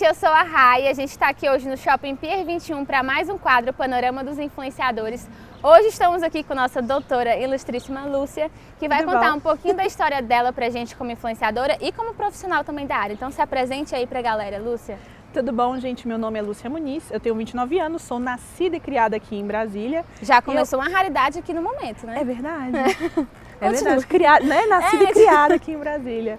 eu sou a Rai e a gente está aqui hoje no Shopping Pier 21 para mais um quadro Panorama dos Influenciadores. Hoje estamos aqui com nossa doutora ilustríssima Lúcia, que vai contar um pouquinho da história dela pra gente como influenciadora e como profissional também da área. Então se apresente aí pra galera, Lúcia. Tudo bom, gente? Meu nome é Lúcia Muniz, eu tenho 29 anos, sou nascida e criada aqui em Brasília. Já começou uma raridade aqui no momento, né? É verdade. É verdade, criada, né? Nascida e criada aqui em Brasília.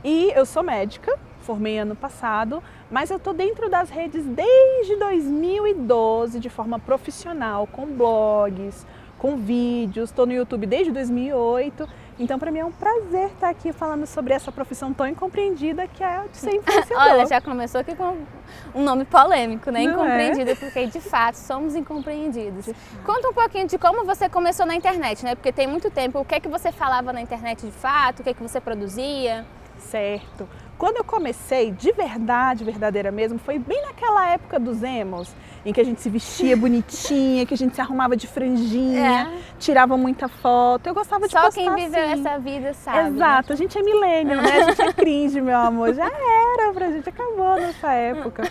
E eu sou médica, formei ano passado, mas eu tô dentro das redes desde 2012 de forma profissional, com blogs, com vídeos, estou no YouTube desde 2008. Então, para mim é um prazer estar aqui falando sobre essa profissão tão incompreendida que é a de ser influenciador. Olha, já começou aqui com um nome polêmico, né? Não incompreendido, é? Porque de fato somos incompreendidos. Conta um pouquinho de como você começou na internet, né? Porque tem muito tempo, o que é que você falava na internet de fato, o que é que você produzia? Certo. Quando eu comecei, de verdade, verdadeira mesmo, foi bem naquela época dos emos, em que a gente se vestia bonitinha, que a gente se arrumava de franjinha, tirava muita foto. Eu gostava de Só postar quem viveu assim. Essa vida sabe. Exato, né? a gente é millennial, né? A gente é cringe, meu amor. Já era pra gente, acabou nessa época.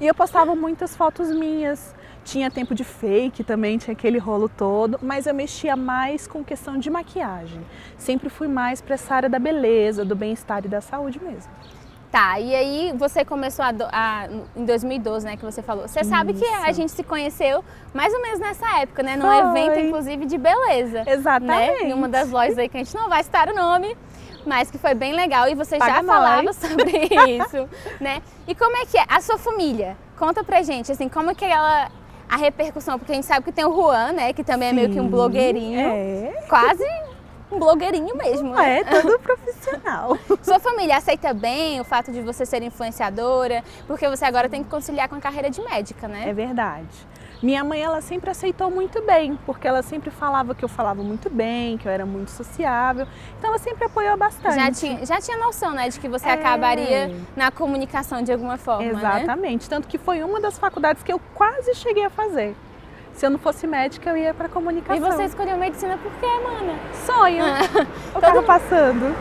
E eu postava muitas fotos minhas. Tinha tempo de fake também, tinha aquele rolo todo, mas eu mexia mais com questão de maquiagem. Sempre fui mais para essa área da beleza, do bem-estar e da saúde mesmo. Tá, e aí você começou em 2012, né, que você falou. Você sabe que a gente se conheceu mais ou menos nessa época, né? Num evento, inclusive, de beleza. Exatamente. Né? Em uma das lojas aí que a gente não vai citar o nome, mas que foi bem legal e você já falava sobre isso, né? E como é que é a sua família? Conta pra gente, assim, como é que ela... A repercussão, porque a gente sabe que tem o Juan, né, que também é meio que um blogueirinho, quase um blogueirinho mesmo, né? É, todo profissional. Sua família aceita bem o fato de você ser influenciadora, porque você agora tem que conciliar com a carreira de médica, né? É verdade. Minha mãe, ela sempre aceitou muito bem, porque ela sempre falava que eu falava muito bem, que eu era muito sociável, então ela sempre apoiou bastante. Já tinha noção, né, de que você acabaria na comunicação de alguma forma, Exatamente, né? Tanto que foi uma das faculdades que eu quase cheguei a fazer. Se eu não fosse médica, eu ia para comunicação. E você escolheu medicina por quê, mana? Sonho. Eu tava passando.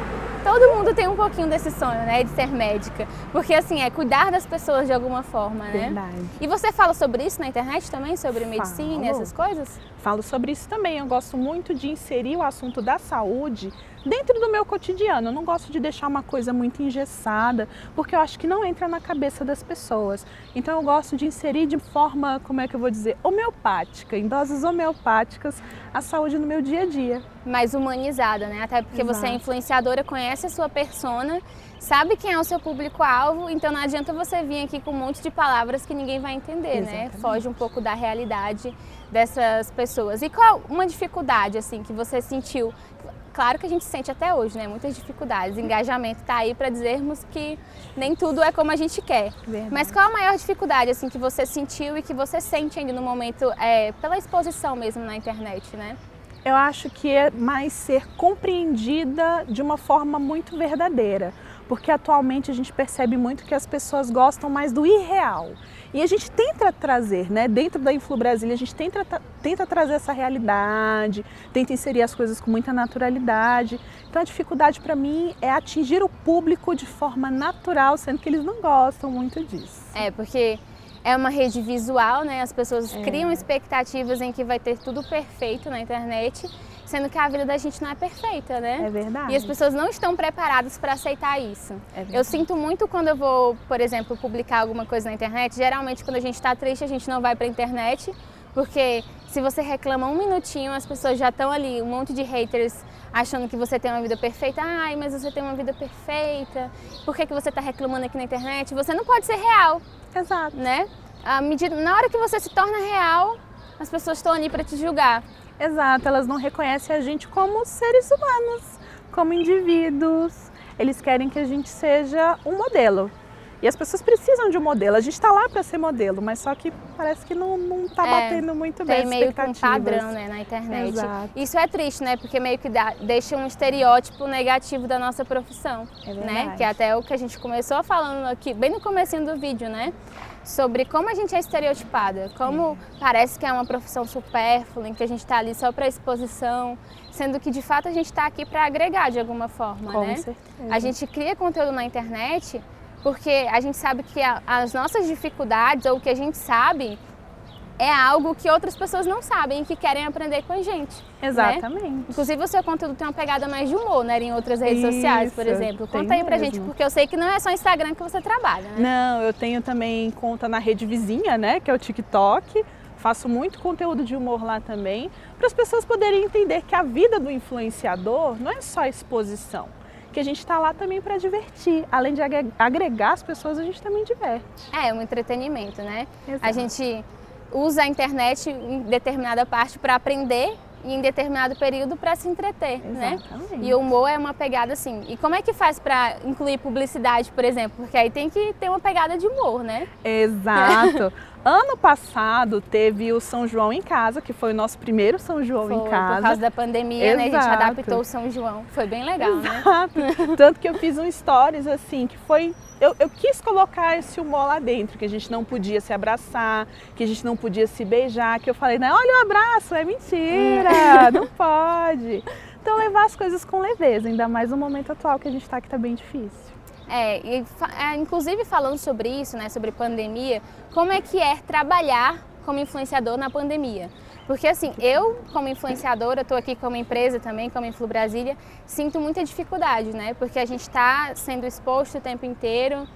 Todo mundo tem um pouquinho desse sonho, né, de ser médica. Porque, assim, é cuidar das pessoas de alguma forma, né? Verdade. E você fala sobre isso na internet também? Sobre medicina e essas coisas? Falo sobre isso também. Eu gosto muito de inserir o assunto da saúde dentro do meu cotidiano. Eu não gosto de deixar uma coisa muito engessada, porque eu acho que não entra na cabeça das pessoas. Então eu gosto de inserir de forma, como é que eu vou dizer, homeopática, em doses homeopáticas, a saúde no meu dia a dia. Mais humanizada, né? Até porque você é influenciadora, conhece a sua persona, sabe quem é o seu público-alvo, então não adianta você vir aqui com um monte de palavras que ninguém vai entender, né? Foge um pouco da realidade dessas pessoas. E qual uma dificuldade, assim, que você sentiu? Claro que a gente sente até hoje, né? Muitas dificuldades. O engajamento está aí para dizermos que nem tudo é como a gente quer. Verdade. Mas qual a maior dificuldade, assim, que você sentiu e que você sente ainda no momento, pela exposição mesmo na internet, né? Eu acho que é mais ser compreendida de uma forma muito verdadeira, porque atualmente a gente percebe muito que as pessoas gostam mais do irreal. E a gente tenta trazer, né, dentro da Influ Brasília, a gente tenta trazer essa realidade, tenta inserir as coisas com muita naturalidade. Então a dificuldade para mim é atingir o público de forma natural, sendo que eles não gostam muito disso. Porque é uma rede visual, né? As pessoas criam expectativas em que vai ter tudo perfeito na internet, sendo que a vida da gente não é perfeita, né? É verdade. E as pessoas não estão preparadas para aceitar isso. Eu sinto muito quando eu vou, por exemplo, publicar alguma coisa na internet, geralmente quando a gente está triste a gente não vai para a internet, porque se você reclama um minutinho, as pessoas já estão ali, um monte de haters achando que você tem uma vida perfeita. Ai, mas você tem uma vida perfeita, por que você está reclamando aqui na internet? Você não pode ser real. Exato. Né? Na hora que você se torna real, as pessoas estão ali para te julgar. Exato, elas não reconhecem a gente como seres humanos, como indivíduos. Eles querem que a gente seja um modelo. E as pessoas precisam de um modelo. A gente está lá para ser modelo, mas só que parece que não está batendo muito bem as expectativas. Tem meio que um padrão, né, na internet. Exato. Isso é triste, né? Porque meio que deixa um estereótipo negativo da nossa profissão. Né? Que é até o que a gente começou falando aqui, bem no comecinho do vídeo, né? Sobre como a gente é estereotipada, como parece que é uma profissão supérflua, em que a gente está ali só para exposição, sendo que de fato a gente está aqui para agregar de alguma forma, né? Com certeza. A gente cria conteúdo na internet porque a gente sabe que as nossas dificuldades ou o que a gente sabe é algo que outras pessoas não sabem e que querem aprender com a gente. Exatamente. Né? Inclusive o seu conteúdo tem uma pegada mais de humor, né? Em outras redes sociais, por exemplo. Conta aí pra gente, porque eu sei que não é só Instagram que você trabalha, né? Não, eu tenho também conta na rede vizinha, né? Que é o TikTok. Faço muito conteúdo de humor lá também, para as pessoas poderem entender que a vida do influenciador não é só exposição. Que a gente está lá também para divertir. Além de agregar as pessoas, a gente também diverte. É um entretenimento, né? Exato. A gente usa a internet em determinada parte para aprender e em determinado período para se entreter, Exatamente. Né? E o humor é uma pegada assim. E como é que faz para incluir publicidade, por exemplo? Porque aí tem que ter uma pegada de humor, né? Exato. Ano passado teve o São João em Casa, que foi o nosso primeiro São João em casa. Por causa da pandemia, Exato. né? A gente adaptou o São João. Foi bem legal, Exato. Né? Tanto que eu fiz um stories assim, que foi... Eu quis colocar esse humor lá dentro, que a gente não podia se abraçar, que a gente não podia se beijar, que eu falei, né, olha o abraço, é mentira, não pode. Então levar as coisas com leveza, ainda mais no momento atual que a gente está, que está bem difícil. Inclusive falando sobre isso, né, sobre pandemia, como é que é trabalhar como influenciador na pandemia? Porque assim, eu como influenciadora, estou aqui como empresa também, como Influ Brasília, sinto muita dificuldade, né? Porque a gente está sendo exposto o tempo inteiro,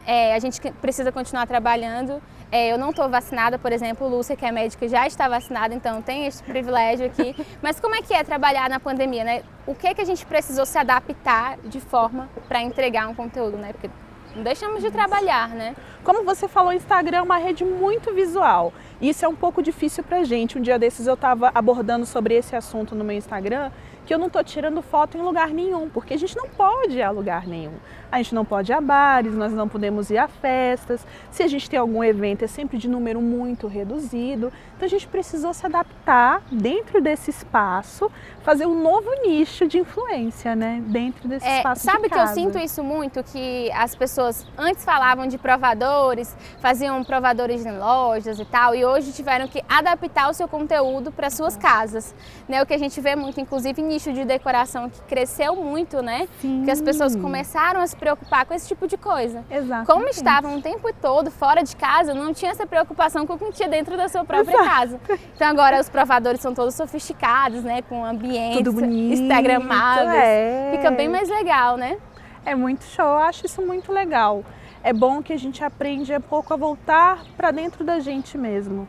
a gente precisa continuar trabalhando. Eu não estou vacinada, por exemplo, Lúcia, que é médica, já está vacinada, então tem esse privilégio aqui. Mas como é que é trabalhar na pandemia, né? O que é que a gente precisou se adaptar de forma para entregar um conteúdo, né? Porque não deixamos de trabalhar, né? Como você falou, o Instagram é uma rede muito visual. Isso é um pouco difícil pra gente. Um dia desses eu estava abordando sobre esse assunto no meu Instagram, que eu não estou tirando foto em lugar nenhum, porque a gente não pode ir a lugar nenhum. A gente não pode ir a bares, nós não podemos ir a festas. Se a gente tem algum evento, é sempre de número muito reduzido. Então a gente precisou se adaptar dentro desse espaço, fazer um novo nicho de influência, né? Dentro desse espaço de casa. Sabe que eu sinto isso muito, que as pessoas antes falavam de provadores, faziam provadores em lojas e tal, e hoje tiveram que adaptar o seu conteúdo para suas casas, né? O que a gente vê muito, inclusive nicho de decoração que cresceu muito, né? Sim. Que as pessoas começaram a se preocupar com esse tipo de coisa. Exatamente. Como estavam o tempo todo fora de casa, não tinha essa preocupação com o que tinha dentro da sua própria casa. Então agora os provadores são todos sofisticados, né? Com ambientes tudo bonito, instagramáveis. Fica bem mais legal, né? É muito show, eu acho isso muito legal. É bom que a gente aprende um pouco a voltar para dentro da gente mesmo.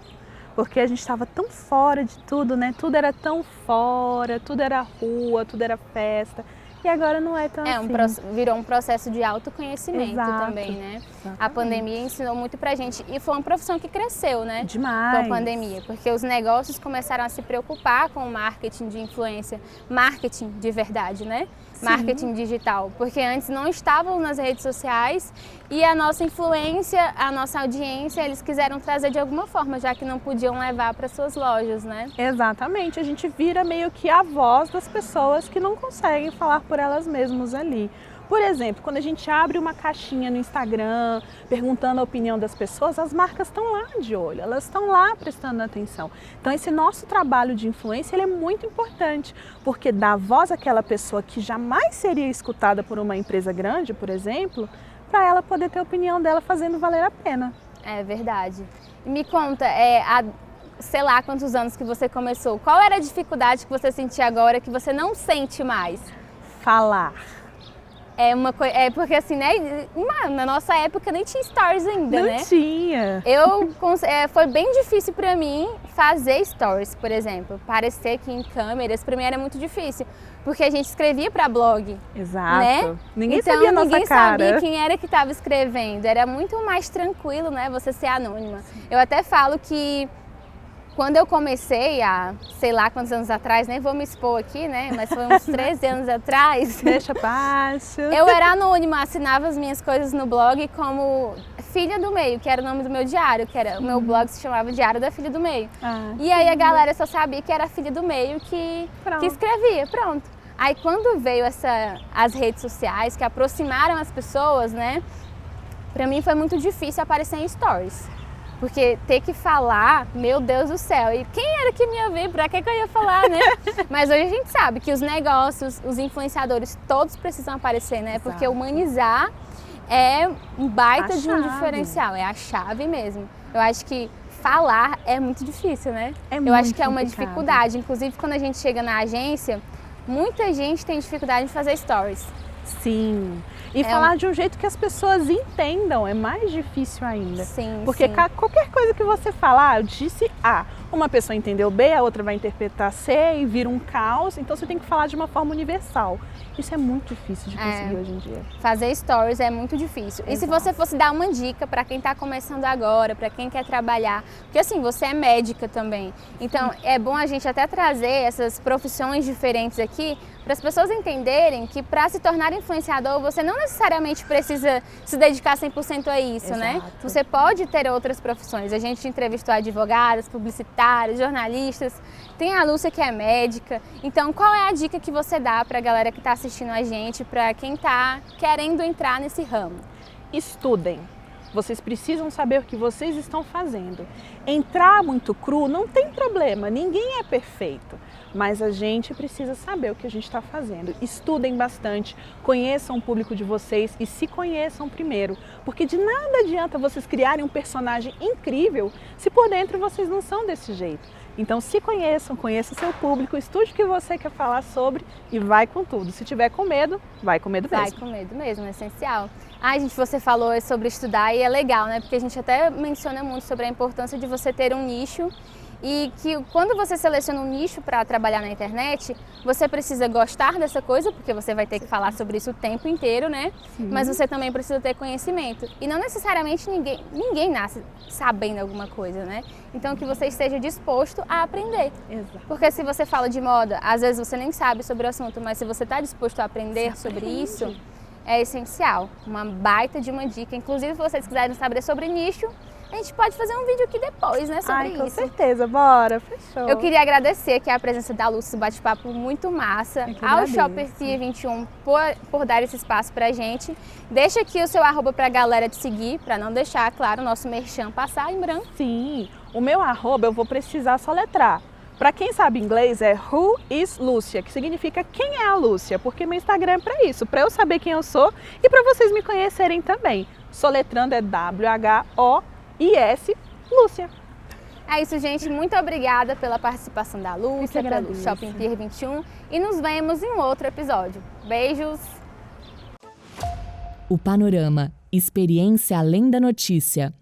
Porque a gente estava tão fora de tudo, né? Tudo era tão fora, tudo era rua, tudo era festa. E agora não é tão assim. Virou um processo de autoconhecimento. Exato. Também, né? Exatamente. A pandemia ensinou muito pra gente. E foi uma profissão que cresceu, né? Demais. Com a pandemia. Porque os negócios começaram a se preocupar com o marketing de influência. Marketing de verdade, né? Sim. Marketing digital. Porque antes não estavam nas redes sociais e a nossa influência, a nossa audiência, eles quiseram trazer de alguma forma, já que não podiam levar para suas lojas, né? Exatamente. A gente vira meio que a voz das pessoas que não conseguem falar por elas mesmas ali. Por exemplo, quando a gente abre uma caixinha no Instagram, perguntando a opinião das pessoas, as marcas estão lá de olho, elas estão lá prestando atenção. Então esse nosso trabalho de influência ele é muito importante, porque dá voz àquela pessoa que jamais seria escutada por uma empresa grande, por exemplo, para ela poder ter a opinião dela fazendo valer a pena. É verdade. E me conta, sei lá quantos anos que você começou, qual era a dificuldade que você sentia agora que você não sente mais? Falar. Porque assim, né, na nossa época nem tinha stories ainda, né? Não tinha. Foi bem difícil pra mim fazer stories, por exemplo. Aparecer aqui em câmeras, pra mim era muito difícil. Porque a gente escrevia pra blog. Exato. Né? Ninguém sabia a nossa ninguém cara. Sabia quem era que estava escrevendo. Era muito mais tranquilo, né, você ser anônima. Eu até falo que quando eu comecei há, sei lá quantos anos atrás, nem vou me expor aqui, né? Mas foi uns 13 anos atrás. Deixa baixo. Eu era anônima, assinava as minhas coisas no blog como Filha do Meio, que era o nome do meu diário, o meu blog se chamava Diário da Filha do Meio. E aí a galera só sabia que era a Filha do Meio que escrevia, pronto. Aí quando veio as redes sociais que aproximaram as pessoas, né? Pra mim foi muito difícil aparecer em stories. Porque ter que falar, meu Deus do céu, e quem era que me ia ver? Pra que eu ia falar, né? Mas hoje a gente sabe que os negócios, os influenciadores, todos precisam aparecer, né? Exato. Porque humanizar é um baita de um diferencial, é a chave mesmo. Eu acho que falar é muito difícil, né? Eu acho que é uma dificuldade. Inclusive, quando a gente chega na agência, muita gente tem dificuldade em fazer stories. Sim. E falar de um jeito que as pessoas entendam é mais difícil ainda. Sim, porque sim. Qualquer coisa que você falar, eu disse A, uma pessoa entendeu B, a outra vai interpretar C e vira um caos. Então você tem que falar de uma forma universal. Isso é muito difícil de conseguir hoje em dia. Fazer stories é muito difícil. Exato. E se você fosse dar uma dica para quem está começando agora, para quem quer trabalhar, porque assim, você é médica também, então é bom a gente até trazer essas profissões diferentes aqui para as pessoas entenderem que para se tornar influenciador, você não necessariamente precisa se dedicar 100% a isso, Exato. né? Você pode ter outras profissões. A gente entrevistou advogadas, publicitários, jornalistas, tem a Lúcia que é médica. Então, qual é a dica que você dá para a galera que está assistindo a gente, para quem está querendo entrar nesse ramo? Estudem. Vocês precisam saber o que vocês estão fazendo. Entrar muito cru não tem problema, ninguém é perfeito. Mas a gente precisa saber o que a gente está fazendo. Estudem bastante, conheçam o público de vocês e se conheçam primeiro. Porque de nada adianta vocês criarem um personagem incrível se por dentro vocês não são desse jeito. Então se conheçam, conheça o seu público, estude o que você quer falar sobre e vai com tudo. Se tiver com medo, vai com medo mesmo. Vai com medo mesmo, é essencial. Ai, gente, você falou sobre estudar e é legal, né? Porque a gente até menciona muito sobre a importância de você ter um nicho e que quando você seleciona um nicho para trabalhar na internet, você precisa gostar dessa coisa, porque você vai ter que falar sobre isso o tempo inteiro, né? Sim. Mas você também precisa ter conhecimento. E não necessariamente ninguém nasce sabendo alguma coisa, né? Então que você esteja disposto a aprender. Exato. Porque se você fala de moda, às vezes você nem sabe sobre o assunto, mas se você está disposto a aprender sobre isso, é essencial. Uma baita de uma dica. Inclusive, se vocês quiserem saber sobre nicho, a gente pode fazer um vídeo aqui depois, né, sobre isso. Com certeza, bora, fechou. Eu queria agradecer aqui a presença da Lúcia, esse bate-papo muito massa, ao Shopper Pier 21 por dar esse espaço pra gente. Deixa aqui o seu @ pra galera te seguir, pra não deixar, claro, o nosso merchan passar em branco. Sim, o meu @ eu vou precisar soletrar. Para quem sabe inglês é Who is Lúcia, que significa quem é a Lúcia, porque meu Instagram é para isso, para eu saber quem eu sou e para vocês me conhecerem também. Soletrando é WHOIS Lúcia. É isso, gente. Muito obrigada pela participação da Lúcia, pelo Shopping Pier 21 e nos vemos em um outro episódio. Beijos! O Panorama. Experiência além da notícia.